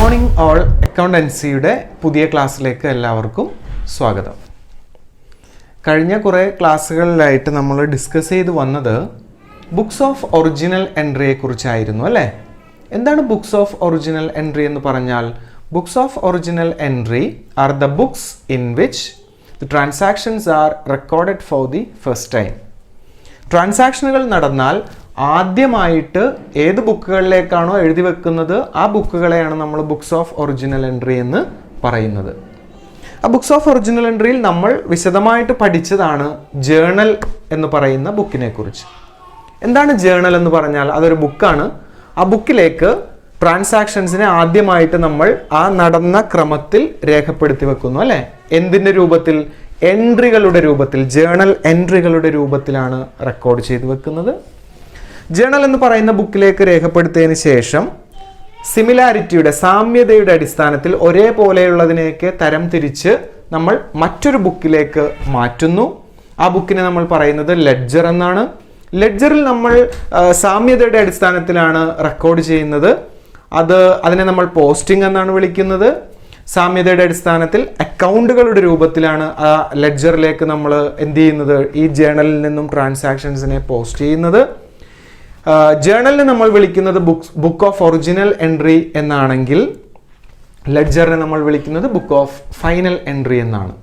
Morning all അക്കൗണ്ടൻസിയുടെ പുതിയ ക്ലാസ്സിലേക്ക് എല്ലാവർക്കും സ്വാഗതം. കഴിഞ്ഞ കുറേ ക്ലാസ്സുകളിലായിട്ട് നമ്മൾ ഡിസ്കസ് ചെയ്ത് വന്നത് ബുക്സ് ഓഫ് ഒറിജിനൽ എൻട്രിയെ കുറിച്ചായിരുന്നു അല്ലേ. എന്താണ് ബുക്സ് ഓഫ് ഒറിജിനൽ എൻട്രി എന്ന് പറഞ്ഞാൽ? Books of original entry are the books in which the transactions are recorded for the first time. ട്രാൻസാക്ഷനുകൾ നടന്നാൽ ആദ്യമായിട്ട് ഏത് ബുക്കുകളിലേക്കാണോ എഴുതി വെക്കുന്നത് ആ ബുക്കുകളെയാണ് നമ്മൾ ബുക്സ് ഓഫ് ഒറിജിനൽ എൻട്രി എന്ന് പറയുന്നത്. ആ ബുക്സ് ഓഫ് ഒറിജിനൽ എൻട്രിയിൽ നമ്മൾ വിശദമായിട്ട് പഠിച്ചതാണ് ജേണൽ എന്ന് പറയുന്ന ബുക്കിനെ കുറിച്ച്. എന്താണ് ജേണൽ എന്ന് പറഞ്ഞാൽ? അതൊരു ബുക്കാണ്. ആ ബുക്കിലേക്ക് ട്രാൻസാക്ഷൻസിനെ ആദ്യമായിട്ട് നമ്മൾ ആ നടന്ന ക്രമത്തിൽ രേഖപ്പെടുത്തി വെക്കുന്നു അല്ലേ. എന്തിൻ്റെ രൂപത്തിൽ? എൻട്രികളുടെ രൂപത്തിൽ, ജേണൽ എൻട്രികളുടെ രൂപത്തിലാണ് റെക്കോർഡ് ചെയ്ത് വെക്കുന്നത്. ജേണൽ എന്ന് പറയുന്ന ബുക്കിലേക്ക് രേഖപ്പെടുത്തിയതിന് ശേഷം സിമിലാരിറ്റിയുടെ, സാമ്യതയുടെ അടിസ്ഥാനത്തിൽ ഒരേപോലെയുള്ളതിനെയൊക്കെ തരം തിരിച്ച് നമ്മൾ മറ്റൊരു ബുക്കിലേക്ക് മാറ്റുന്നു. ആ ബുക്കിനെ നമ്മൾ പറയുന്നത് ലെഡ്ജർ എന്നാണ്. ലെഡ്ജറിൽ നമ്മൾ സാമ്യതയുടെ അടിസ്ഥാനത്തിലാണ് റെക്കോർഡ് ചെയ്യുന്നത്. അതിനെ നമ്മൾ പോസ്റ്റിംഗ് എന്നാണ് വിളിക്കുന്നത്. സാമ്യതയുടെ അടിസ്ഥാനത്തിൽ അക്കൗണ്ടുകളുടെ രൂപത്തിലാണ് ആ ലെഡ്ജറിലേക്ക് നമ്മൾ എന്ത് ചെയ്യുന്നത്? ഈ ജേണലിൽ നിന്നും ട്രാൻസാക്ഷൻസിനെ പോസ്റ്റ് ചെയ്യുന്നത്. ജേണലിനെ നമ്മൾ വിളിക്കുന്നത് ബുക്ക് ഓഫ് ഒറിജിനൽ എൻട്രി എന്നാണെങ്കിൽ ലെഡ്ജറിനെ നമ്മൾ വിളിക്കുന്നത് ബുക്ക് ഓഫ് ഫൈനൽ എൻട്രി എന്നാണ്.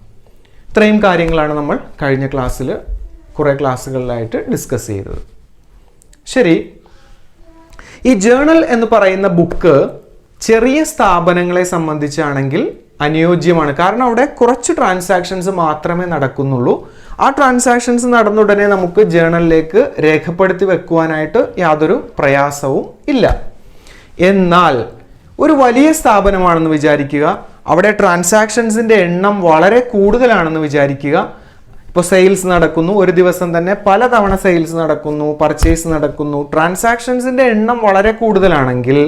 ഇത്രയും കാര്യങ്ങളാണ് നമ്മൾ കഴിഞ്ഞ ക്ലാസ്സിൽ കുറേ ക്ലാസ്സുകളിലായിട്ട് ഡിസ്കസ് ചെയ്തത്. ശരി, ഈ ജേണൽ എന്ന് പറയുന്ന ബുക്ക് ചെറിയ സ്ഥാപനങ്ങളെ സംബന്ധിച്ചാണെങ്കിൽ അനുയോജ്യമാണ്. കാരണം അവിടെ കുറച്ച് ട്രാൻസാക്ഷൻസ് മാത്രമേ നടക്കുന്നുള്ളൂ. ആ ട്രാൻസാക്ഷൻസ് നടന്ന ഉടനെ നമുക്ക് ജേണലിലേക്ക് രേഖപ്പെടുത്തി വെക്കുവാനായിട്ട് യാതൊരു പ്രയാസവും ഇല്ല. എന്നാൽ ഒരു വലിയ സ്ഥാപനമാണെന്ന് വിചാരിക്കുക, അവിടെ ട്രാൻസാക്ഷൻസിൻ്റെ എണ്ണം വളരെ കൂടുതലാണെന്ന് വിചാരിക്കുക. ഇപ്പോൾ സെയിൽസ് നടക്കുന്നു, ഒരു ദിവസം തന്നെ പലതവണ സെയിൽസ് നടക്കുന്നു, പർച്ചേസ് നടക്കുന്നു, ട്രാൻസാക്ഷൻസിൻ്റെ എണ്ണം വളരെ കൂടുതലാണെങ്കിൽ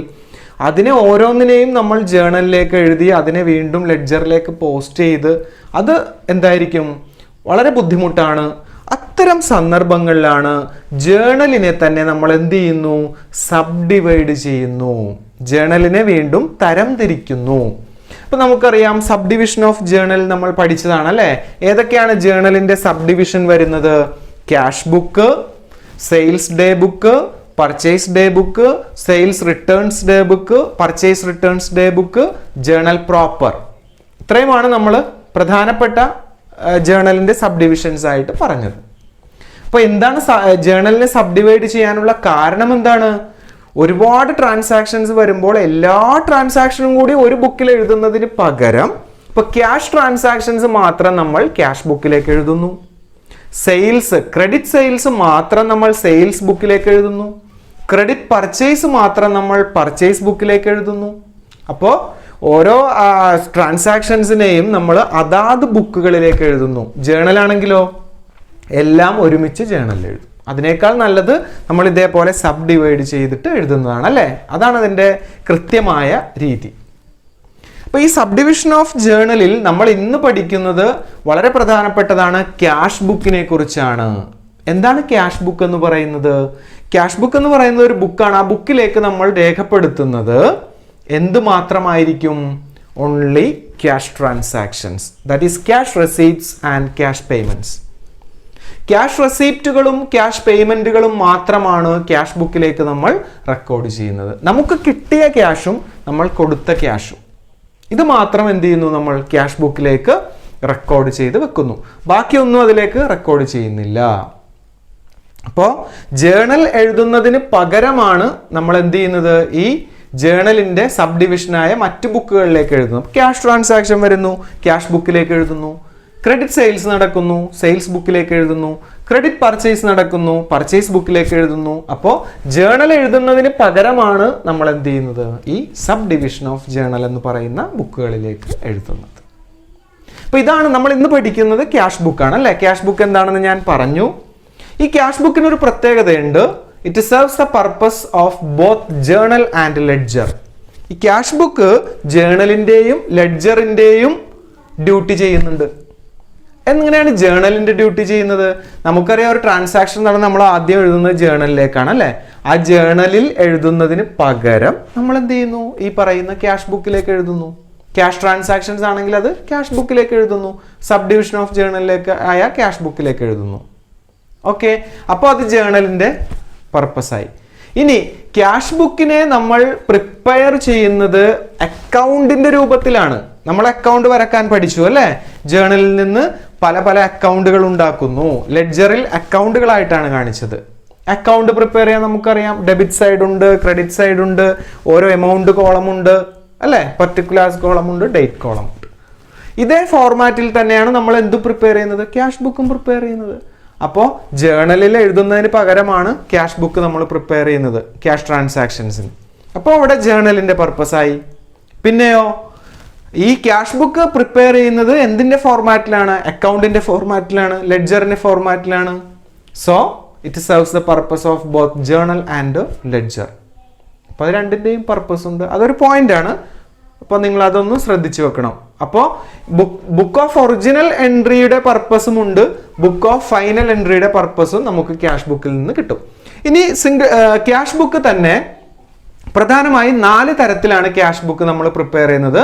അതിനെ ഓരോന്നിനെയും നമ്മൾ ജേണലിലേക്ക് എഴുതി അതിനെ വീണ്ടും ലെഡ്ജറിലേക്ക് പോസ്റ്റ് ചെയ്ത് അത് എന്തായിരിക്കും? വളരെ ബുദ്ധിമുട്ടാണ്. അത്തരം സന്ദർഭങ്ങളിലാണ് ജേണലിനെ തന്നെ നമ്മൾ എന്ത് ചെയ്യുന്നു? സബ് ഡിവൈഡ് ചെയ്യുന്നു. ജേണലിനെ വീണ്ടും തരം തിരിക്കുന്നു. ഇപ്പൊ നമുക്കറിയാം സബ് ഡിവിഷൻ ഓഫ് ജേണൽ നമ്മൾ പഠിച്ചതാണ് അല്ലേ. ഏതൊക്കെയാണ് ജേണലിന്റെ സബ് ഡിവിഷൻ വരുന്നത്? Cash book, sales day book, purchase day book, sales returns day book, purchase returns day book, journal proper. ഇത്രയുമാണ് നമ്മൾ പ്രധാനപ്പെട്ട ജേണലിന്റെ സബ് ഡിവിഷൻസ് ആയിട്ട് പറഞ്ഞത്. അപ്പൊ എന്താണ് ജേണലിനെ സബ് ഡിവൈഡ് ചെയ്യാനുള്ള കാരണം? എന്താണ്? ഒരുപാട് ട്രാൻസാക്ഷൻസ് വരുമ്പോൾ എല്ലാ ട്രാൻസാക്ഷനും കൂടി ഒരു ബുക്കിൽ എഴുതുന്നതിന് പകരം ഇപ്പൊ ക്യാഷ് ട്രാൻസാക്ഷൻസ് മാത്രം നമ്മൾ ക്യാഷ് ബുക്കിലേക്ക് എഴുതുന്നു. സെയിൽസ്, ക്രെഡിറ്റ് സെയിൽസ് മാത്രം നമ്മൾ സെയിൽസ് ബുക്കിലേക്ക് എഴുതുന്നു. ക്രെഡിറ്റ് പർച്ചേസ് മാത്രം നമ്മൾ പർച്ചേസ് ബുക്കിലേക്ക് എഴുതുന്നു. അപ്പോൾ ഓരോ ട്രാൻസാക്ഷൻസിനെയും നമ്മൾ അതാത് ബുക്കുകളിലേക്ക് എഴുതുന്നു. ജേണലാണെങ്കിലോ എല്ലാം ഒരുമിച്ച് ജേണലിൽ എഴുതും. അതിനേക്കാൾ നല്ലത് നമ്മൾ ഇതേപോലെ സബ് ഡിവൈഡ് ചെയ്തിട്ട് എഴുതുന്നതാണ് അല്ലേ. അതാണ് അതിൻ്റെ കൃത്യമായ രീതി. അപ്പൊ ഈ സബ് ഡിവിഷൻ ഓഫ് ജേണലിൽ നമ്മൾ ഇന്ന് പഠിക്കുന്നത് വളരെ പ്രധാനപ്പെട്ടതാണ്. ക്യാഷ് ബുക്കിനെ കുറിച്ചാണ്. എന്താണ് ക്യാഷ് ബുക്ക് എന്ന് പറയുന്നത്? ക്യാഷ് ബുക്ക് എന്ന് പറയുന്നത് ഒരു ബുക്കാണ്. ആ ബുക്കിലേക്ക് നമ്മൾ രേഖപ്പെടുത്തുന്നത് എന്ത് മാത്രമായിരിക്കും? Only cash transactions, that is cash receipts and cash payments. Cash റെസീപ്റ്റുകളും ക്യാഷ് പേയ്മെന്റുകളും മാത്രമാണ് ക്യാഷ് ബുക്കിലേക്ക് നമ്മൾ റെക്കോർഡ് ചെയ്യുന്നത്. നമുക്ക് കിട്ടിയ ക്യാഷും നമ്മൾ കൊടുത്ത ക്യാഷും ഇത് മാത്രം എന്ത് ചെയ്യുന്നു? നമ്മൾ ക്യാഷ് ബുക്കിലേക്ക് റെക്കോർഡ് ചെയ്ത് വെക്കുന്നു. ബാക്കിയൊന്നും അതിലേക്ക് റെക്കോർഡ് ചെയ്യുന്നില്ല. അപ്പോൾ ജേണൽ എഴുതുന്നതിന് പകരമാണ് നമ്മൾ എന്ത് ചെയ്യുന്നത്? ഈ ജേണലിന്റെ സബ് ഡിവിഷനായ മറ്റു ബുക്കുകളിലേക്ക് എഴുതുന്നു. ക്യാഷ് ട്രാൻസാക്ഷൻ വരുന്നു, ക്യാഷ് ബുക്കിലേക്ക് എഴുതുന്നു. ക്രെഡിറ്റ് സെയിൽസ് നടക്കുന്നു, സെയിൽസ് ബുക്കിലേക്ക് എഴുതുന്നു. ക്രെഡിറ്റ് പർച്ചേസ് നടക്കുന്നു, പർച്ചേസ് ബുക്കിലേക്ക് എഴുതുന്നു. അപ്പോൾ ജേണൽ എഴുതുന്നതിന് പകരമാണ് നമ്മൾ എന്ത് ചെയ്യുന്നത്? ഈ സബ് ഡിവിഷൻ ഓഫ് ജേണൽ എന്ന് പറയുന്ന ബുക്കുകളിലേക്ക് എഴുതുന്നത്. അപ്പൊ ഇതാണ് നമ്മൾ ഇന്ന് പഠിക്കുന്നത്. ക്യാഷ് ബുക്കാണ് അല്ലെ. ക്യാഷ് ബുക്ക് എന്താണെന്ന് ഞാൻ പറഞ്ഞു. ഈ ക്യാഷ് ബുക്കിന് ഒരു പ്രത്യേകതയുണ്ട്. It serves the purpose of both journal and ledger. ഈ ക്യാഷ് ബുക്ക് ജേണലിന്റെയും ലെഡ്ജറിന്റെയും ഡ്യൂട്ടി ചെയ്യുന്നുണ്ട്. എങ്ങനെയാണ് ജേണലിന്റെ ഡ്യൂട്ടി ചെയ്യുന്നത്? നമുക്കറിയാം ഒരു ട്രാൻസാക്ഷൻ നടന്ന് നമ്മൾ ആദ്യം എഴുതുന്നത് ജേണലിലേക്കാണ് അല്ലേ. ആ ജേണലിൽ എഴുതുന്നതിന് പകരം നമ്മൾ എന്ത് ചെയ്യുന്നു, ഈ പറയുന്ന ക്യാഷ് ബുക്കിലേക്ക് എഴുതുന്നു. ക്യാഷ് ട്രാൻസാക്ഷൻസ് ആണെങ്കിൽ അത് ക്യാഷ് ബുക്കിലേക്ക് എഴുതുന്നു, സബ് ഡിവിഷൻ ഓഫ് ജേണലിലേക്ക് ആയ ക്യാഷ് ബുക്കിലേക്ക് എഴുതുന്നു. ഓക്കെ, അപ്പോൾ അത് ജേണലിന്റെ പർപ്പസായി. ഇനി ക്യാഷ് ബുക്കിനെ നമ്മൾ പ്രിപ്പയർ ചെയ്യുന്നത് അക്കൗണ്ടിന്റെ രൂപത്തിലാണ്. നമ്മൾ അക്കൗണ്ട് വരക്കാൻ പഠിച്ചു അല്ലേ? ജേണലിൽ നിന്ന് പല പല അക്കൗണ്ടുകൾ ഉണ്ടാക്കുന്നു. ലെഡ്ജറിൽ അക്കൗണ്ടുകളായിട്ടാണ് കാണിച്ചത്. അക്കൗണ്ട് പ്രിപ്പയർ ചെയ്യാൻ നമുക്കറിയാം, ഡെബിറ്റ് സൈഡ് ഉണ്ട്, ക്രെഡിറ്റ് സൈഡ് ഉണ്ട്, ഓരോ എമൗണ്ട് കോളം ഉണ്ട് അല്ലേ, പർട്ടിക്കുലേഴ്സ് കോളം ഉണ്ട്, ഡേറ്റ് കോളം ഉണ്ട്. ഇതേ ഫോർമാറ്റിൽ തന്നെയാണ് നമ്മൾ എന്ത് പ്രിപ്പയർ ചെയ്യുന്നത്, ക്യാഷ് ബുക്കും പ്രിപ്പയർ ചെയ്യുന്നത്. അപ്പോൾ ജേണലിൽ എഴുതുന്നതിന് പകരമാണ് ക്യാഷ് ബുക്ക് നമ്മൾ പ്രിപ്പയർ ചെയ്യുന്നത് ക്യാഷ് ട്രാൻസാക്ഷൻസിന്. അപ്പോൾ അവിടെ ജേണലിന്റെ പർപ്പസായി. പിന്നെയോ ഈ ക്യാഷ് ബുക്ക് പ്രിപ്പയർ ചെയ്യുന്നത് എന്തിന്റെ ഫോർമാറ്റിലാണ്, അക്കൗണ്ടിന്റെ ഫോർമാറ്റിലാണ്, ലെഡ്ജറിന്റെ ഫോർമാറ്റിലാണ്. So it serves the purpose of both journal and ledger. അപ്പോൾ അത് രണ്ടിന്റെയും പർപ്പസ് ഉണ്ട്. അതൊരു പോയിന്റ് ആണ്. അപ്പോൾ നിങ്ങൾ അതൊന്ന് ശ്രദ്ധിച്ചു വെക്കണം. അപ്പോൾ ബുക്ക് ഓഫ് ഒറിജിനൽ എൻട്രിയുടെ പർപ്പസും ഉണ്ട്, ബുക്ക് ഓഫ് ഫൈനൽ എൻട്രിയുടെ പർപ്പസും നമുക്ക് ക്യാഷ് ബുക്കിൽ നിന്ന് കിട്ടും. ഇനി ക്യാഷ് ബുക്ക് തന്നെ പ്രധാനമായും 4 തരത്തിലാണ് ക്യാഷ് ബുക്ക് നമ്മൾ പ്രിപ്പയർ ചെയ്യുന്നത്.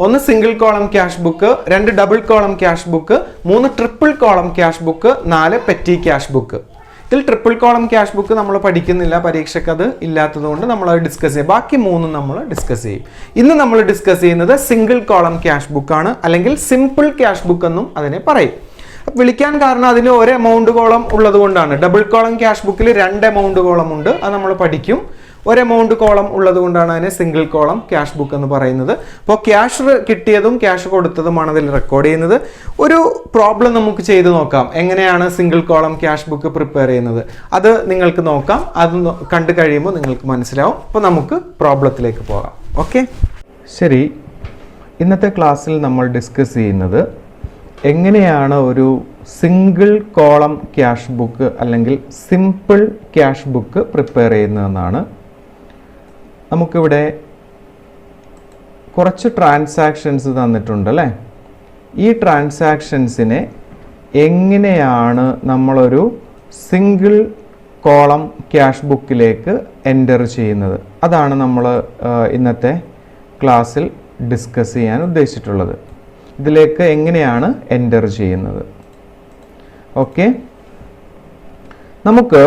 1 single column cash book, 2 double column cash book, 3 triple column cash book, 4 petty cash book. ഇതിൽ ട്രിപ്പിൾ കോളം ക്യാഷ് ബുക്ക് നമ്മൾ പഠിക്കുന്നില്ല, പരീക്ഷയ്ക്ക് അത് ഇല്ലാത്തത് കൊണ്ട് നമ്മൾ അത് ഡിസ്കസ് ചെയ്യും. ബാക്കി 3 നമ്മൾ ഡിസ്കസ് ചെയ്യും. ഇന്ന് നമ്മൾ ഡിസ്കസ് ചെയ്യുന്നത് സിംഗിൾ കോളം ക്യാഷ് ബുക്ക് ആണ്, അല്ലെങ്കിൽ സിമ്പിൾ ക്യാഷ് ബുക്ക് എന്നും അതിനെ പറയും. വിളിക്കാൻ കാരണം അതിന് ഒരു എമൗണ്ട് കോളം ഉള്ളത് കൊണ്ടാണ്. ഡബിൾ കോളം ക്യാഷ് ബുക്കിൽ 2 എമൗണ്ട് കോളം ഉണ്ട്, അത് നമ്മൾ പഠിക്കും. ഒരു എമൗണ്ട് കോളം ഉള്ളത് കൊണ്ടാണ് അതിനെ സിംഗിൾ കോളം ക്യാഷ് ബുക്ക് എന്ന് പറയുന്നത്. അപ്പോൾ ക്യാഷ് കിട്ടിയതും ക്യാഷ് കൊടുത്തതുമാണ് അതിൽ റെക്കോർഡ് ചെയ്യുന്നത്. ഒരു പ്രോബ്ലം നമുക്ക് ചെയ്ത് നോക്കാം, എങ്ങനെയാണ് single column cash book prepare ചെയ്യുന്നത്. അത് നിങ്ങൾക്ക് നോക്കാം, അത് കണ്ടു കഴിയുമ്പോൾ നിങ്ങൾക്ക് മനസ്സിലാവും. അപ്പോൾ നമുക്ക് പ്രോബ്ലത്തിലേക്ക് പോകാം. ഓക്കെ, ശരി. ഇന്നത്തെ ക്ലാസ്സിൽ നമ്മൾ ഡിസ്കസ് ചെയ്യുന്നത് എങ്ങനെയാണ് ഒരു സിംഗിൾ കോളം ക്യാഷ് ബുക്ക് അല്ലെങ്കിൽ സിമ്പിൾ ക്യാഷ് ബുക്ക് പ്രിപ്പയർ ചെയ്യുന്നതെന്നാണ്. നമുക്കിവിടെ കുറച്ച് ട്രാൻസാക്ഷൻസ് തന്നിട്ടുണ്ട് അല്ലേ? ഈ ട്രാൻസാക്ഷൻസിനെ എങ്ങനെയാണ് നമ്മളൊരു സിംഗിൾ കോളം ക്യാഷ് ബുക്കിലേക്ക് എൻ്റർ ചെയ്യുന്നത്, അതാണ് നമ്മൾ ഇന്നത്തെ ക്ലാസ്സിൽ ഡിസ്കസ് ചെയ്യാൻ ഉദ്ദേശിച്ചിട്ടുള്ളത്. ഇതിലേക്ക് എങ്ങനെയാണ് എൻ്റർ ചെയ്യുന്നത്. ഓക്കെ, നമുക്ക്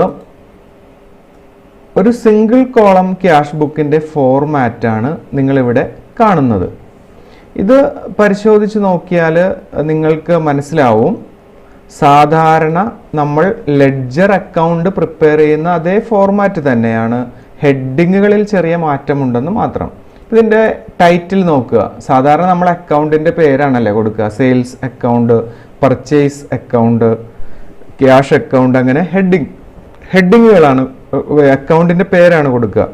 ഒരു സിംഗിൾ കോളം ക്യാഷ് ബുക്കിൻ്റെ ഫോർമാറ്റാണ് നിങ്ങളിവിടെ കാണുന്നത്. ഇത് പരിശോധിച്ച് നോക്കിയാൽ നിങ്ങൾക്ക് മനസ്സിലാവും, സാധാരണ നമ്മൾ ലെഡ്ജർ അക്കൗണ്ട് പ്രിപ്പയർ ചെയ്യുന്ന അതേ ഫോർമാറ്റ് തന്നെയാണ്. ഹെഡിങ്ങുകളിൽ ചെറിയ മാറ്റമുണ്ടെന്ന് മാത്രം. ഇതിൻ്റെ ടൈറ്റിൽ നോക്കുക, സാധാരണ നമ്മൾ അക്കൗണ്ടിൻ്റെ പേരാണല്ലേ കൊടുക്കുക. Sales account, purchase account, cash account, അങ്ങനെ ഹെഡിങ്ങുകളാണ്, അക്കൗണ്ടിൻ്റെ പേരാണ് കൊടുക്കുക.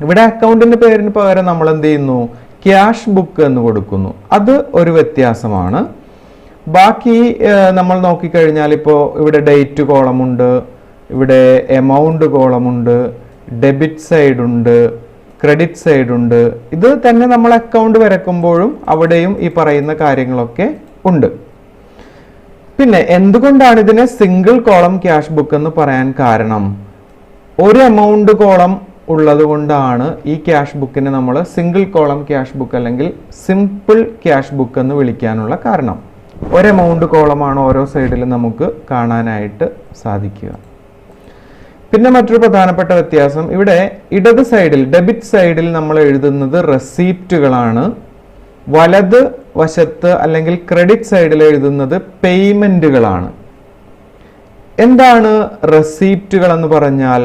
ഇവിടെ അക്കൗണ്ടിൻ്റെ പേരിന് പകരം നമ്മൾ എന്ത് ചെയ്യുന്നു, ക്യാഷ് ബുക്ക് എന്ന് കൊടുക്കുന്നു. അത് ഒരു വ്യത്യാസമാണ്. ബാക്കി നമ്മൾ നോക്കിക്കഴിഞ്ഞാൽ ഇപ്പോൾ ഇവിടെ ഡേറ്റ് കോളമുണ്ട്, ഇവിടെ എമൗണ്ട് കോളമുണ്ട്, ഡെബിറ്റ് സൈഡ് ഉണ്ട്, ക്രെഡിറ്റ് സൈഡ് ഉണ്ട്. ഇത് തന്നെ നമ്മൾ അക്കൗണ്ട് വരക്കുമ്പോഴും അവിടെയും ഈ പറയുന്ന കാര്യങ്ങളൊക്കെ ഉണ്ട്. പിന്നെ എന്തുകൊണ്ടാണ് ഇതിനെ സിംഗിൾ കോളം ക്യാഷ് ബുക്ക് എന്ന് പറയാൻ കാരണം, ഒരു എമൗണ്ട് കോളം ഉള്ളത് കൊണ്ടാണ് ഈ ക്യാഷ് ബുക്കിനെ നമ്മൾ സിംഗിൾ കോളം ക്യാഷ് ബുക്ക് അല്ലെങ്കിൽ സിമ്പിൾ ക്യാഷ് ബുക്ക് എന്ന് വിളിക്കാനുള്ള കാരണം. ഒരു എമൗണ്ട് കോളമാണ് ഓരോ സൈഡിലും നമുക്ക് കാണാനായിട്ട് സാധിക്കുക. പിന്നെ മറ്റൊരു പ്രധാനപ്പെട്ട വ്യത്യാസം, ഇവിടെ ഇടത് സൈഡിൽ ഡെബിറ്റ് സൈഡിൽ നമ്മൾ എഴുതുന്നത് റെസീപ്റ്റുകളാണ്, വലത് വശത്ത് അല്ലെങ്കിൽ ക്രെഡിറ്റ് സൈഡിൽ എഴുതുന്നത് പേയ്മെന്റുകളാണ്. എന്താണ് റെസീപ്റ്റുകൾ എന്ന് പറഞ്ഞാൽ?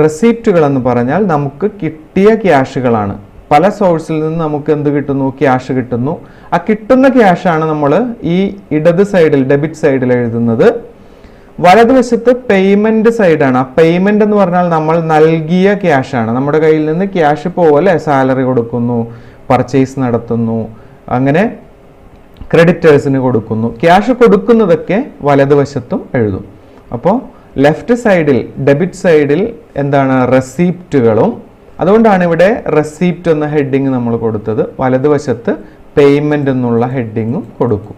റെസീപ്റ്റുകൾ എന്ന് പറഞ്ഞാൽ നമുക്ക് കിട്ടിയ ക്യാഷുകളാണ്. പല സോഴ്സിൽ നിന്ന് നമുക്ക് എന്ത് കിട്ടുന്നു, ക്യാഷ് കിട്ടുന്നു. ആ കിട്ടുന്ന ക്യാഷാണ് നമ്മൾ ഈ ഇടത് സൈഡിൽ ഡെബിറ്റ് സൈഡിൽ എഴുതുന്നത്. വലതുവശത്ത് പേയ്മെന്റ് സൈഡാണ്. ആ പേയ്മെന്റ് എന്ന് പറഞ്ഞാൽ നമ്മൾ നൽകിയ ക്യാഷാണ്. നമ്മുടെ കയ്യിൽ നിന്ന് ക്യാഷ് പോലെ സാലറി കൊടുക്കുന്നു, പർച്ചേസ് നടത്തുന്നു, അങ്ങനെ ക്രെഡിറ്റേഴ്സിന് കൊടുക്കുന്നു. ക്യാഷ് കൊടുക്കുന്നതൊക്കെ വലതുവശത്തും എഴുതും. അപ്പോൾ ലെഫ്റ്റ് സൈഡിൽ ഡെബിറ്റ് സൈഡിൽ എന്താണ്, റെസീപ്റ്റുകളും. അതുകൊണ്ടാണ് ഇവിടെ റെസീപ്റ്റ് എന്ന ഹെഡിങ് നമ്മൾ കൊടുത്തത്. വലതുവശത്ത് പേയ്മെന്റ് എന്നുള്ള ഹെഡിങ്ങും കൊടുക്കും.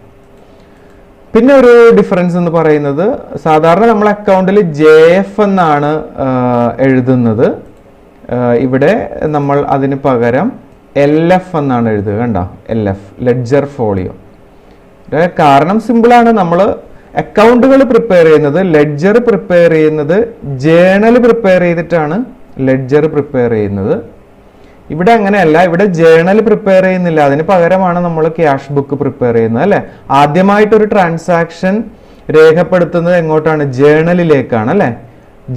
പിന്നെ ഒരു ഡിഫറൻസ് എന്ന് പറയുന്നത്, സാധാരണ നമ്മൾ അക്കൗണ്ടിൽ JF എന്നാണ് എഴുതുന്നത്. ഇവിടെ നമ്മൾ അതിന് പകരം LF എന്നാണ് എഴുതുക. കണ്ടോ, LF, ലെഡ്ജർ ഫോളിയോ. കാരണം സിമ്പിളാണ്. നമ്മൾ അക്കൗണ്ടുകൾ പ്രിപ്പയർ ചെയ്യുന്നത്, ലെഡ്ജർ പ്രിപ്പയർ ചെയ്യുന്നത്, ജേണൽ പ്രിപ്പയർ ചെയ്തിട്ടാണ് ലെഡ്ജർ പ്രിപ്പയർ ചെയ്യുന്നത്. ഇവിടെ അങ്ങനെയല്ല, ഇവിടെ ജേണൽ പ്രിപ്പയർ ചെയ്യുന്നില്ല, അതിന് പകരമാണ് നമ്മൾ ക്യാഷ് ബുക്ക് പ്രിപ്പയർ ചെയ്യുന്നത്, അല്ലെ. ആദ്യമായിട്ടൊരു ട്രാൻസാക്ഷൻ രേഖപ്പെടുത്തുന്നത് എങ്ങോട്ടാണ്? ജേണലിലേക്കാണ്, അല്ലെ.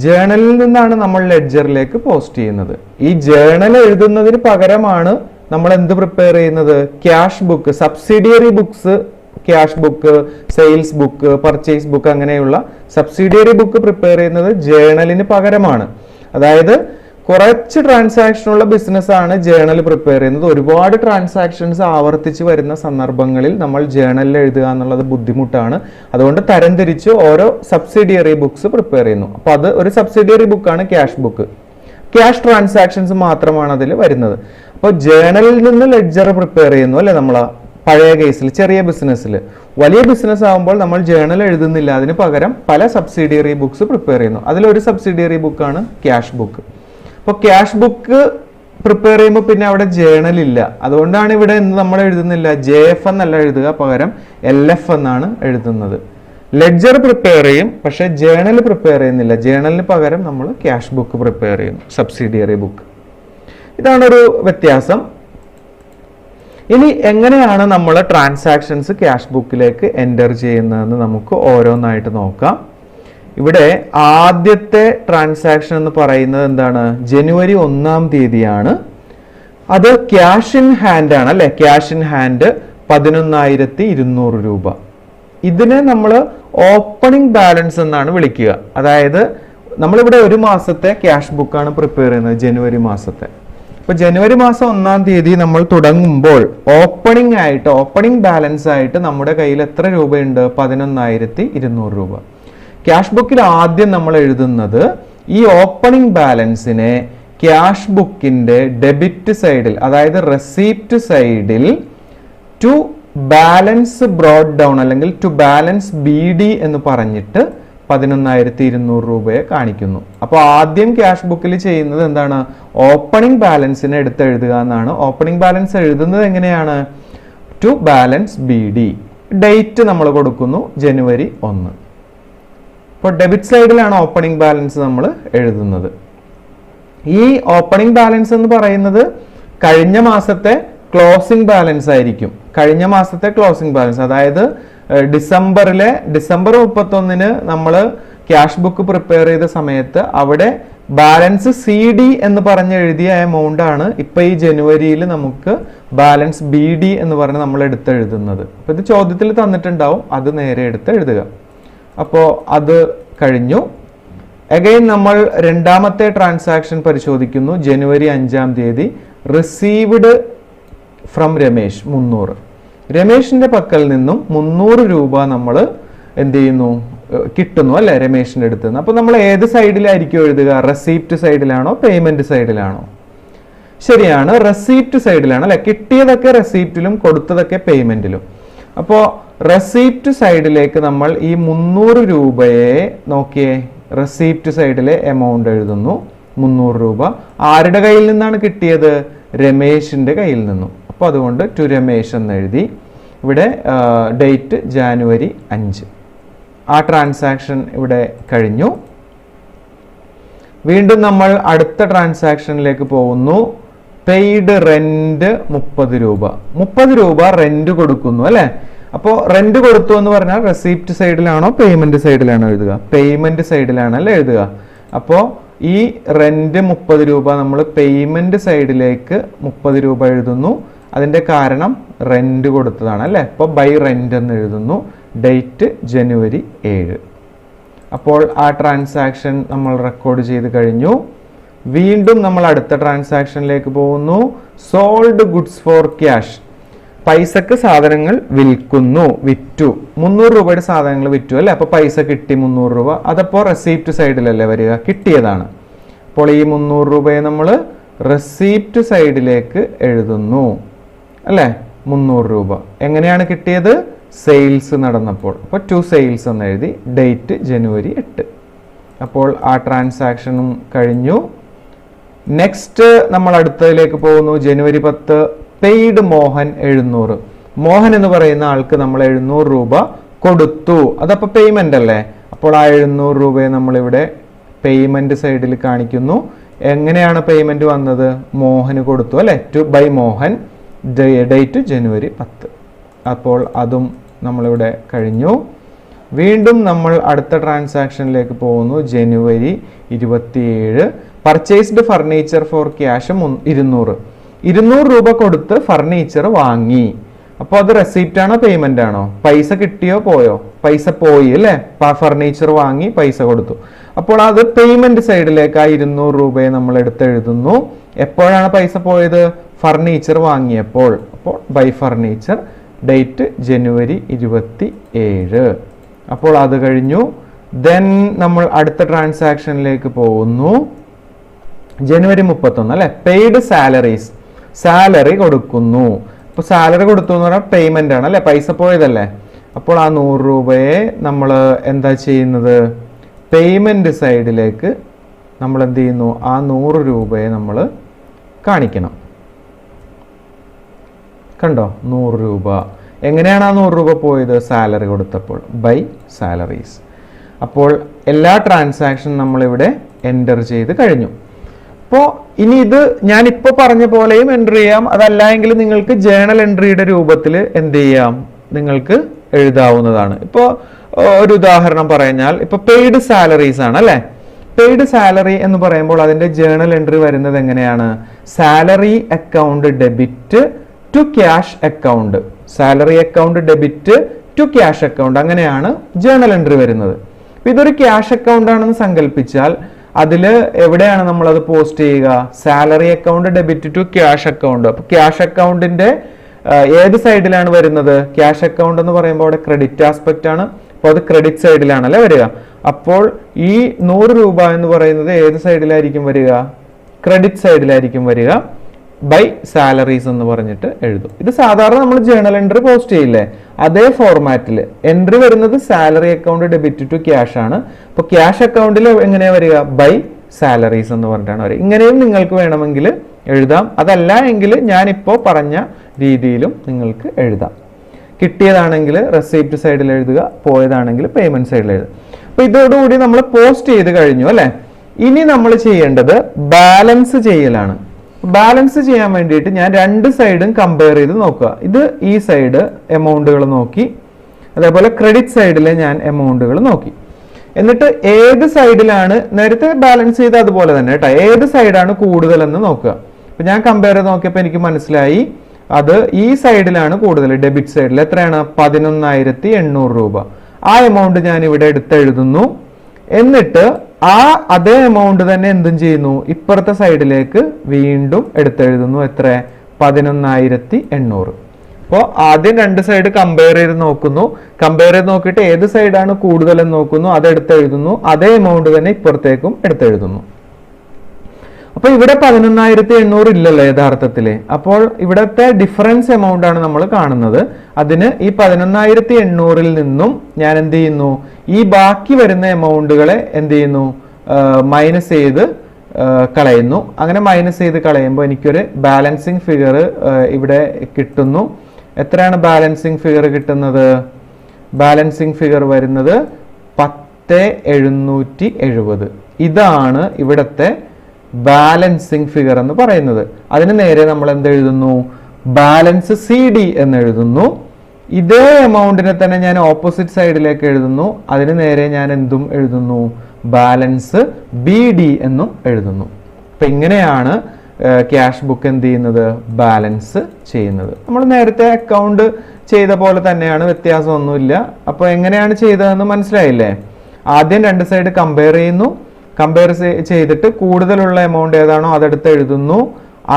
ജേണലിൽ നിന്നാണ് നമ്മൾ ലെഡ്ജറിലേക്ക് പോസ്റ്റ് ചെയ്യുന്നത്. ഈ ജേണൽ എഴുതുന്നതിന് പകരമാണ് നമ്മൾ എന്ത് പ്രിപ്പയർ ചെയ്യുന്നത്? Cash book, subsidiary books, cash book, sales book, purchase book, അങ്ങനെയുള്ള സബ്സിഡിയറി ബുക്ക് പ്രിപ്പയർ ചെയ്യുന്നത് ജേണലിന് പകരമാണ്. അതായത് കുറച്ച് ട്രാൻസാക്ഷനുള്ള ബിസിനസ് ആണ് ജേണൽ പ്രിപ്പയർ ചെയ്യുന്നത്. ഒരുപാട് ട്രാൻസാക്ഷൻസ് ആവർത്തിച്ച് വരുന്ന സന്ദർഭങ്ങളിൽ നമ്മൾ ജേണലിൽ എഴുതുക എന്നുള്ളത് ബുദ്ധിമുട്ടാണ്. അതുകൊണ്ട് തരംതിരിച്ച് ഓരോ സബ്സിഡിയറി ബുക്സ് പ്രിപ്പയർ ചെയ്യുന്നു. അപ്പൊ അത് ഒരു സബ്സിഡിയറി ബുക്കാണ് ക്യാഷ് ബുക്ക്. ക്യാഷ് ട്രാൻസാക്ഷൻസ് മാത്രമാണ് അതിൽ വരുന്നത്. അപ്പോൾ ജേണലിൽ നിന്ന് ലെഡ്ജർ പ്രിപ്പയർ ചെയ്യുന്നു, അല്ലെ. നമ്മൾ പഴയ കേസിൽ, ചെറിയ ബിസിനസ്സിൽ. വലിയ ബിസിനസ് ആകുമ്പോൾ നമ്മൾ ജേണൽ എഴുതുന്നില്ല, അതിന് പകരം പല സബ്സിഡിയറി ബുക്സ് പ്രിപ്പയർ ചെയ്യുന്നു. അതിലൊരു സബ്സിഡിയറി ബുക്കാണ് ക്യാഷ് ബുക്ക്. അപ്പോൾ ക്യാഷ് ബുക്ക് പ്രിപ്പയർ ചെയ്യുമ്പോൾ പിന്നെ അവിടെ ജേണൽ ഇല്ല. അതുകൊണ്ടാണ് ഇവിടെ നമ്മൾ എഴുതുന്നില്ല, JF എന്നല്ല എഴുതുക, പകരം LF എന്നാണ് എഴുതുന്നത്. ലെഡ്ജർ പ്രിപ്പയർ ചെയ്യും, പക്ഷെ ജേണൽ പ്രിപ്പയർ ചെയ്യുന്നില്ല. ജേണലിന് പകരം നമ്മൾ ക്യാഷ് ബുക്ക് പ്രിപ്പയർ ചെയ്യുന്നു, സബ്സിഡിയറി ബുക്ക്. ഇതാണൊരു വ്യത്യാസം. ഇനി എങ്ങനെയാണ് നമ്മൾ ട്രാൻസാക്ഷൻസ് ക്യാഷ് ബുക്കിലേക്ക് എൻ്റർ ചെയ്യുന്നതെന്ന് നമുക്ക് ഓരോന്നായിട്ട് നോക്കാം. ഇവിടെ ആദ്യത്തെ ട്രാൻസാക്ഷൻ എന്ന് പറയുന്നത് എന്താണ്? ജനുവരി 1-ാം തീയതിയാണ്. അത് ക്യാഷ് ഇൻ ഹാൻഡ് ആണ്, അല്ലെ. ക്യാഷ് ഇൻ ഹാൻഡ് 11,200 രൂപ. ഇതിനെ നമ്മൾ ഓപ്പണിംഗ് ബാലൻസ് എന്നാണ് വിളിക്കുക. അതായത് നമ്മളിവിടെ ഒരു മാസത്തെ ക്യാഷ് ബുക്കാണ് പ്രിപ്പയർ ചെയ്യുന്നത്, ജനുവരി മാസത്തെ. ഇപ്പൊ ജനുവരി മാസം 1-ാം തീയതി നമ്മൾ തുടങ്ങുമ്പോൾ ഓപ്പണിംഗ് ബാലൻസ് ആയിട്ട് നമ്മുടെ കയ്യിൽ എത്ര രൂപയുണ്ട്? 11,200 രൂപ. ക്യാഷ് ബുക്കിൽ ആദ്യം നമ്മൾ എഴുതുന്നത് ഈ ഓപ്പണിംഗ് ബാലൻസിനെ ക്യാഷ് ബുക്കിന്റെ ഡെബിറ്റ് സൈഡിൽ, അതായത് റെസീപ്റ്റ് സൈഡിൽ ടു ബാലൻസ് ബ്രോഡ് ഡൗൺ അല്ലെങ്കിൽ ടു ബാലൻസ് BD എന്ന് പറഞ്ഞിട്ട് 11,200 രൂപയെ കാണിക്കുന്നു. അപ്പോൾ ആദ്യം ക്യാഷ് ബുക്കിൽ ചെയ്യുന്നത് എന്താണ്? ഓപ്പണിംഗ് ബാലൻസിനെ എടുത്ത് എഴുതുക എന്നാണ്. ഓപ്പണിംഗ് ബാലൻസ് എഴുതുന്നത് എങ്ങനെയാണ്? To balance BD. ഡേറ്റ് നമ്മൾ കൊടുക്കുന്നു ജനുവരി 1. അപ്പോൾ ഡെബിറ്റ് സൈഡിലാണ് ഓപ്പണിംഗ് ബാലൻസ് നമ്മൾ എഴുതുന്നത്. ഈ ഓപ്പണിംഗ് ബാലൻസ് എന്ന് പറയുന്നത് കഴിഞ്ഞ മാസത്തെ ക്ലോസിംഗ് ബാലൻസ് ആയിരിക്കും. കഴിഞ്ഞ മാസത്തെ ക്ലോസിംഗ് ബാലൻസ്, അതായത് ഡിസംബർ 31-ന് നമ്മൾ ക്യാഷ് ബുക്ക് പ്രിപ്പയർ ചെയ്ത സമയത്ത് അവിടെ ബാലൻസ് CD എന്ന് പറഞ്ഞ് എഴുതിയ എമൗണ്ട് ആണ് ഇപ്പൊ ഈ ജനുവരിയിൽ നമുക്ക് ബാലൻസ് BD എന്ന് പറഞ്ഞ് നമ്മൾ എടുത്തെഴുതുന്നത്. അപ്പൊ ഇത് ചോദ്യത്തിൽ തന്നിട്ടുണ്ടാവും, അത് നേരെ എടുത്ത് എഴുതുക. അപ്പോൾ അത് കഴിഞ്ഞു. അഗൈൻ നമ്മൾ രണ്ടാമത്തെ ട്രാൻസാക്ഷൻ പരിശോധിക്കുന്നു. ജനുവരി 5-ാം തീയതി റിസീവ്ഡ് ഫ്രം രമേശ് 300. രമേശിന്റെ പക്കൽ നിന്നും 300 രൂപ നമ്മൾ എന്ത് ചെയ്യുന്നു? കിട്ടുന്നു, അല്ലെ, രമേശിന്റെ അടുത്ത് നിന്ന്. അപ്പൊ നമ്മൾ ഏത് സൈഡിലായിരിക്കും എഴുതുക? റെസീപ്റ്റ് സൈഡിലാണോ പേയ്മെന്റ് സൈഡിലാണോ? ശരിയാണ്, റെസീപ്റ്റ് സൈഡിലാണ്, അല്ലെ. കിട്ടിയതൊക്കെ റെസീപ്റ്റിലും കൊടുത്തതൊക്കെ പേയ്മെന്റിലും. അപ്പോൾ റെസീപ്റ്റ് സൈഡിലേക്ക് നമ്മൾ ഈ 300 രൂപയെ നോക്കിയേ, റെസീപ്റ്റ് സൈഡിലെ എമൗണ്ട് എഴുതുന്നു 300 രൂപ. ആരുടെ കയ്യിൽ നിന്നാണ് കിട്ടിയത്? രമേശിന്റെ കയ്യിൽ നിന്നും. അപ്പോൾ അതുകൊണ്ട് ടു രമേശ് എന്ന് എഴുതി. ഇവിടെ ഡേറ്റ് ജാനുവരി 5. ആ ട്രാൻസാക്ഷൻ ഇവിടെ കഴിഞ്ഞു. വീണ്ടും നമ്മൾ അടുത്ത ട്രാൻസാക്ഷനിലേക്ക് പോകുന്നു. പെയ്ഡ് റെന്റ് 30 രൂപ. 30 രൂപ റെന്റ് കൊടുക്കുന്നു, അല്ലെ. അപ്പോൾ റെന്റ് കൊടുത്തു എന്ന് പറഞ്ഞാൽ റെസീപ്റ്റ് സൈഡിലാണോ പേയ്മെന്റ് സൈഡിലാണോ എഴുതുക? പേയ്മെന്റ് സൈഡിലാണല്ലേ എഴുതുക. അപ്പോൾ ഈ റെന്റ് 30 രൂപ നമ്മൾ പേയ്മെന്റ് സൈഡിലേക്ക് 30 രൂപ എഴുതുന്നു. അതിന്റെ കാരണം റെന്റ് കൊടുത്തതാണ്, അല്ലെ. അപ്പോൾ ബൈ റെന്റ് എന്ന് എഴുതുന്നു. ഡേറ്റ് ജനുവരി 7. അപ്പോൾ ആ ട്രാൻസാക്ഷൻ നമ്മൾ റെക്കോർഡ് ചെയ്ത് കഴിഞ്ഞു. വീണ്ടും നമ്മൾ അടുത്ത ട്രാൻസാക്ഷനിലേക്ക് പോകുന്നു. Sold goods for cash. പൈസക്ക് സാധനങ്ങൾ വിറ്റു. 300 രൂപയുടെ സാധനങ്ങൾ വിറ്റു, അല്ലെ. അപ്പൊ പൈസ കിട്ടി 300 രൂപ. അതപ്പോ റെസീപ്റ്റ് സൈഡിലല്ലേ വരിക? കിട്ടിയതാണ്. അപ്പോൾ ഈ 300 രൂപയെ നമ്മൾ റെസീപ്റ്റ് സൈഡിലേക്ക് എഴുതുന്നു, അല്ലെ. 300 രൂപ എങ്ങനെയാണ് കിട്ടിയത്? സെയിൽസ് നടന്നപ്പോൾ. അപ്പോൾ ടു സെയിൽസ് എന്ന് എഴുതി, ഡേറ്റ് ജനുവരി 8. അപ്പോൾ ആ ട്രാൻസാക്ഷനും കഴിഞ്ഞു. നെക്സ്റ്റ് നമ്മൾ അടുത്തതിലേക്ക് പോകുന്നു. ജനുവരി 10 പെയ്ഡ് മോഹൻ 700. മോഹൻ എന്ന് പറയുന്ന ആൾക്ക് നമ്മൾ 700 രൂപ കൊടുത്തു. അതപ്പോൾ പേയ്മെന്റ് അല്ലേ? അപ്പോൾ ആ 700 രൂപയെ നമ്മളിവിടെ പേയ്മെന്റ് സൈഡിൽ കാണിക്കുന്നു. എങ്ങനെയാണ് പേയ്മെന്റ് വന്നത്? മോഹന് കൊടുത്തു അല്ലെ, ടു ബൈ മോഹൻ, ഡേറ്റ് ജനുവരി 10. അപ്പോൾ അതും നമ്മളിവിടെ കഴിഞ്ഞു. വീണ്ടും നമ്മൾ അടുത്ത ട്രാൻസാക്ഷനിലേക്ക് പോകുന്നു. ജനുവരി 27 പർച്ചേസ്ഡ് ഫർണിച്ചർ ഫോർ ക്യാഷ് 200 രൂപ കൊടുത്ത് ഫർണിച്ചർ വാങ്ങി. അപ്പോൾ അത് റെസിപ്റ്റ് ആണോ പേയ്മെന്റ് ആണോ? പൈസ കിട്ടിയോ പോയോ? പൈസ പോയി അല്ലേ? ഫർണിച്ചർ വാങ്ങി പൈസ കൊടുത്തു. അപ്പോൾ അത് പേയ്മെന്റ് സൈഡിലേക്ക് ആ 200 രൂപയെ നമ്മൾ എടുത്തെഴുതുന്നു. എപ്പോഴാണ് പൈസ പോയത്? ഫർണിച്ചർ വാങ്ങിയപ്പോൾ. അപ്പോൾ ബൈ ഫർണിച്ചർ, ഡേറ്റ് ജനുവരി 27. അപ്പോൾ അത് കഴിഞ്ഞു. ദെൻ നമ്മൾ അടുത്ത ട്രാൻസാക്ഷനിലേക്ക് പോകുന്നു. ജനുവരി 31 അല്ലെ, പെയ്ഡ് സാലറീസ്, സാലറി കൊടുക്കുന്നു. അപ്പോൾ സാലറി കൊടുത്തു എന്ന് പറഞ്ഞാൽ പേയ്മെന്റ് ആണ് അല്ലെ, പൈസ പോയതല്ലേ. അപ്പോൾ ആ 100 രൂപയെ നമ്മൾ എന്താ ചെയ്യുന്നത്? പേയ്മെന്റ് സൈഡിലേക്ക് നമ്മൾ എന്ത് ചെയ്യുന്നു? ആ 100 രൂപയെ നമ്മൾ കാണിക്കണം. കണ്ടോ? 100 രൂപ. എങ്ങനെയാണ് ആ 100 രൂപ പോയത്? സാലറി കൊടുത്തപ്പോൾ, ബൈ സാലറീസ്. അപ്പോൾ എല്ലാ ട്രാൻസാക്ഷൻ നമ്മളിവിടെ എൻ്റർ ചെയ്ത് കഴിഞ്ഞു. അപ്പോൾ ഇനി ഇത് ഞാനിപ്പോൾ പറഞ്ഞ പോലെയും എൻ്റർ ചെയ്യാം. അതല്ല എങ്കിൽ നിങ്ങൾക്ക് ജേണൽ എൻട്രിയുടെ രൂപത്തിൽ എന്ത് ചെയ്യാം? നിങ്ങൾക്ക് എഴുതാവുന്നതാണ്. ഇപ്പോൾ ഒരു ഉദാഹരണം പറഞ്ഞാൽ, ഇപ്പോൾ പെയ്ഡ് സാലറീസ് ആണ് അല്ലേ. പെയ്ഡ് സാലറി എന്ന് പറയുമ്പോൾ അതിൻ്റെ ജേണൽ എൻട്രി വരുന്നത് എങ്ങനെയാണ്? Salary account debit to cash account, salary account debit to cash account, അങ്ങനെയാണ് ജേണൽ എൻട്രി വരുന്നത്. ഇതൊരു ക്യാഷ് അക്കൗണ്ട് ആണെന്ന് സങ്കല്പിച്ചാൽ അതിൽ എവിടെയാണ് നമ്മൾ അത് പോസ്റ്റ് ചെയ്യുക? Salary account debit to cash account. അപ്പോൾ ക്യാഷ് അക്കൗണ്ടിന്റെ ഏത് സൈഡിലാണ് വരുന്നത്? ക്യാഷ് അക്കൗണ്ട് എന്ന് പറയുമ്പോൾ അവിടെ ക്രെഡിറ്റ് ആസ്പെക്റ്റ് ആണ്. അപ്പോൾ അത് ക്രെഡിറ്റ് സൈഡിലാണല്ലേ വരിക. അപ്പോൾ ഈ 100 രൂപ എന്ന് പറയുന്നത് ഏത് സൈഡിലായിരിക്കും വരിക? ക്രെഡിറ്റ് സൈഡിലായിരിക്കും വരിക. ബൈ സാലറീസ് എന്ന് പറഞ്ഞിട്ട് എഴുതും. ഇത് സാധാരണ നമ്മൾ ജേണൽ എൻട്രി പോസ്റ്റ് ചെയ്യില്ലേ, അതേ ഫോർമാറ്റിൽ എൻട്രി വരുന്നത് salary account debit to cash ആണ്. അപ്പോൾ ക്യാഷ് അക്കൗണ്ടിൽ എങ്ങനെയാ വരിക? ബൈ സാലറീസ് എന്ന് പറഞ്ഞിട്ടാണ് വരിക. ഇങ്ങനെയും നിങ്ങൾക്ക് വേണമെങ്കിൽ എഴുതാം. അതല്ല എങ്കിൽ ഞാനിപ്പോൾ പറഞ്ഞ രീതിയിലും നിങ്ങൾക്ക് എഴുതാം. കിട്ടിയതാണെങ്കിൽ റെസിപ്റ്റ് സൈഡിൽ എഴുതുക, പോയതാണെങ്കിൽ പേയ്മെന്റ് സൈഡിൽ എഴുതുക. അപ്പോൾ ഇതോടുകൂടി നമ്മൾ പോസ്റ്റ് ചെയ്ത് കഴിഞ്ഞു അല്ലേ. ഇനി നമ്മൾ ചെയ്യേണ്ടത് ബാലൻസ് ചെയ്യലാണ്. ബാലൻസ് ചെയ്യാൻ വേണ്ടിയിട്ട് ഞാൻ രണ്ട് സൈഡും കമ്പയർ ചെയ്ത് നോക്കുക. ഇത് ഈ സൈഡ് എമൗണ്ടുകൾ നോക്കി, അതേപോലെ ക്രെഡിറ്റ് സൈഡിലെ ഞാൻ എമൗണ്ടുകൾ നോക്കി. എന്നിട്ട് ഏത് സൈഡിലാണ് നേരത്തെ ബാലൻസ് ചെയ്ത് അതുപോലെ തന്നെ കേട്ടോ, ഏത് സൈഡാണ് കൂടുതലെന്ന് നോക്കുക. അപ്പൊ ഞാൻ കമ്പയർ ചെയ്ത് നോക്കിയപ്പോൾ എനിക്ക് മനസ്സിലായി അത് ഈ സൈഡിലാണ് കൂടുതൽ, ഡെബിറ്റ് സൈഡിൽ. എത്രയാണ്? 11,800 രൂപ. ആ എമൗണ്ട് ഞാൻ ഇവിടെ എടുത്തെഴുതുന്നു. എന്നിട്ട് ആ അതേ എമൗണ്ട് തന്നെ എന്തും ചെയ്യുന്നു, ഇപ്പുറത്തെ സൈഡിലേക്ക് വീണ്ടും എടുത്തെഴുതുന്നു. എത്ര? 11,800. അപ്പോൾ ആദ്യം രണ്ട് സൈഡ് കമ്പയർ ചെയ്ത് നോക്കുന്നു. കമ്പയർ ചെയ്ത് നോക്കിയിട്ട് ഏത് സൈഡാണ് കൂടുതലെന്ന് നോക്കുന്നു, അത് എടുത്തെഴുതുന്നു. അതേ എമൗണ്ട് തന്നെ ഇപ്പുറത്തേക്കും എടുത്തെഴുതുന്നു. അപ്പൊ ഇവിടെ 11,800 ഇല്ലല്ലോ യഥാർത്ഥത്തില്. അപ്പോൾ ഇവിടത്തെ ഡിഫറൻസ് എമൗണ്ട് ആണ് നമ്മൾ കാണുന്നത്. അതിന് ഈ 11,800 നിന്നും ഞാൻ എന്ത് ചെയ്യുന്നു, ഈ ബാക്കി വരുന്ന എമൗണ്ടുകളെ എന്ത് ചെയ്യുന്നു, മൈനസ് ചെയ്ത് കളയുന്നു. അങ്ങനെ മൈനസ് ചെയ്ത് കളയുമ്പോൾ എനിക്കൊരു ബാലൻസിങ് ഫിഗർ ഇവിടെ കിട്ടുന്നു. എത്രയാണ് ബാലൻസിങ് ഫിഗർ കിട്ടുന്നത്? ബാലൻസിങ് ഫിഗർ വരുന്നത് 10,770. ഇതാണ് ഇവിടത്തെ ബാലൻസിങ് ഫിഗർ എന്ന് പറയുന്നത്. അതിന് നേരെ നമ്മൾ എന്ത് എഴുതുന്നു, ബാലൻസ് CD എന്ന് എഴുതുന്നു. ഇതേ എമൗണ്ടിനെ തന്നെ ഞാൻ ഓപ്പോസിറ്റ് സൈഡിലേക്ക് എഴുതുന്നു. അതിന് നേരെ ഞാൻ എന്തും എഴുതുന്നു, ബാലൻസ് BD എന്നും എഴുതുന്നു. അപ്പൊ ഇങ്ങനെയാണ് ക്യാഷ് ബുക്ക് എന്ത് ചെയ്യുന്നത്, ബാലൻസ് ചെയ്യുന്നത്. നമ്മൾ നേരത്തെ അക്കൗണ്ട് ചെയ്ത പോലെ തന്നെയാണ്, വ്യത്യാസമൊന്നുമില്ല. അപ്പോൾ എങ്ങനെയാണ് ചെയ്തതെന്ന് മനസ്സിലായില്ലേ? ആദ്യം രണ്ട് സൈഡ് കമ്പയർ ചെയ്യുന്നു. കമ്പയർ ചെയ്തിട്ട് കൂടുതലുള്ള എമൗണ്ട് ഏതാണോ അതെടുത്ത് എഴുതുന്നു.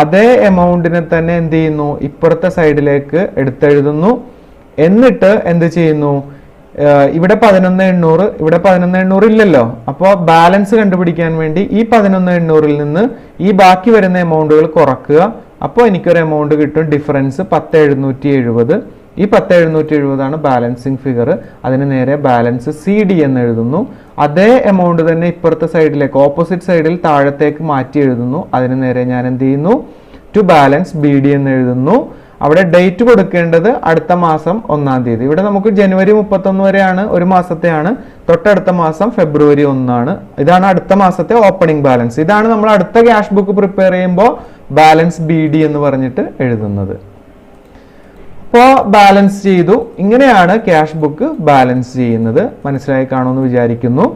അതേ എമൗണ്ടിനെ തന്നെ എന്ത് ചെയ്യുന്നു, ഇപ്പുറത്തെ സൈഡിലേക്ക് എടുത്തെഴുതുന്നു. എന്നിട്ട് എന്ത് ചെയ്യുന്നു, ഇവിടെ 11,800, ഇവിടെ 11,800 ഇല്ലല്ലോ. അപ്പോൾ ബാലൻസ് കണ്ടുപിടിക്കാൻ വേണ്ടി ഈ 11,800 നിന്ന് ഈ ബാക്കി വരുന്ന എമൗണ്ടുകൾ കുറക്കുക. അപ്പോൾ എനിക്കൊരു എമൗണ്ട് കിട്ടും, ഡിഫറൻസ് 10,770. ഈ 10,770 ബാലൻസിങ് ഫിഗർ. അതിന് നേരെ ബാലൻസ് CD എന്ന് എഴുതുന്നു. അതേ എമൗണ്ട് തന്നെ ഇപ്പുറത്തെ സൈഡിലേക്ക് ഓപ്പോസിറ്റ് സൈഡിൽ താഴത്തേക്ക് മാറ്റി എഴുതുന്നു. അതിന് നേരെ ഞാൻ എന്ത് ചെയ്യുന്നു, ടു ബാലൻസ് BD എന്ന് എഴുതുന്നു. അവിടെ ഡേറ്റ് കൊടുക്കേണ്ടത് അടുത്ത മാസം 1-ാം തീയതി. ഇവിടെ നമുക്ക് ജനുവരി 31 വരെയാണ്, ഒരു മാസത്തെയാണ്. തൊട്ടടുത്ത മാസം ഫെബ്രുവരി 1 ഇതാണ് അടുത്ത മാസത്തെ ഓപ്പണിംഗ് ബാലൻസ്. ഇതാണ് നമ്മൾ അടുത്ത ക്യാഷ് ബുക്ക് പ്രിപ്പയർ ചെയ്യുമ്പോൾ ബാലൻസ് BD എന്ന് പറഞ്ഞിട്ട് എഴുതുന്നത്. അപ്പോൾ ബാലൻസ് ചെയ്തു. ഇങ്ങനെയാണ് ക്യാഷ് ബുക്ക് ബാലൻസ് ചെയ്യുന്നത്. മനസ്സിലായി കാണുമെന്ന് വിചാരിക്കുന്നു.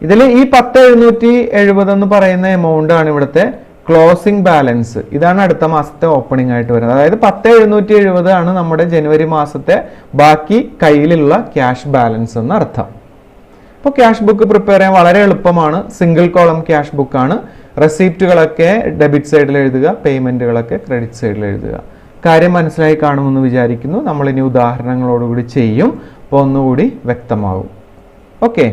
ഇതിൽ ഈ 10,770 എന്ന് പറയുന്ന എമൗണ്ട് ആണ് ഇവിടുത്തെ ക്ലോസിംഗ് ബാലൻസ്. ഇതാണ് അടുത്ത മാസത്തെ ഓപ്പണിംഗ് ആയിട്ട് വരുന്നത്. അതായത് 10,770 ആണ് നമ്മുടെ ജനുവരി മാസത്തെ ബാക്കി കയ്യിലുള്ള ക്യാഷ് ബാലൻസ് എന്ന് അർത്ഥം. അപ്പോൾ ക്യാഷ് ബുക്ക് പ്രിപ്പയർ ചെയ്യാൻ വളരെ എളുപ്പമാണ്. സിംഗിൾ കോളം ക്യാഷ് ബുക്കാണ്. റെസീപ്റ്റുകളൊക്കെ ഡെബിറ്റ് സൈഡിൽ എഴുതുക, പേയ്മെന്റുകളൊക്കെ ക്രെഡിറ്റ് സൈഡിൽ എഴുതുക. കാര്യം മനസ്സിലായി കാണുമെന്ന് വിചാരിക്കുന്നു. നമ്മളിനി ഉദാഹരണങ്ങളോടുകൂടി ചെയ്യും. അപ്പോൾ ഒന്നുകൂടി വ്യക്തമാകും. ഓക്കെ.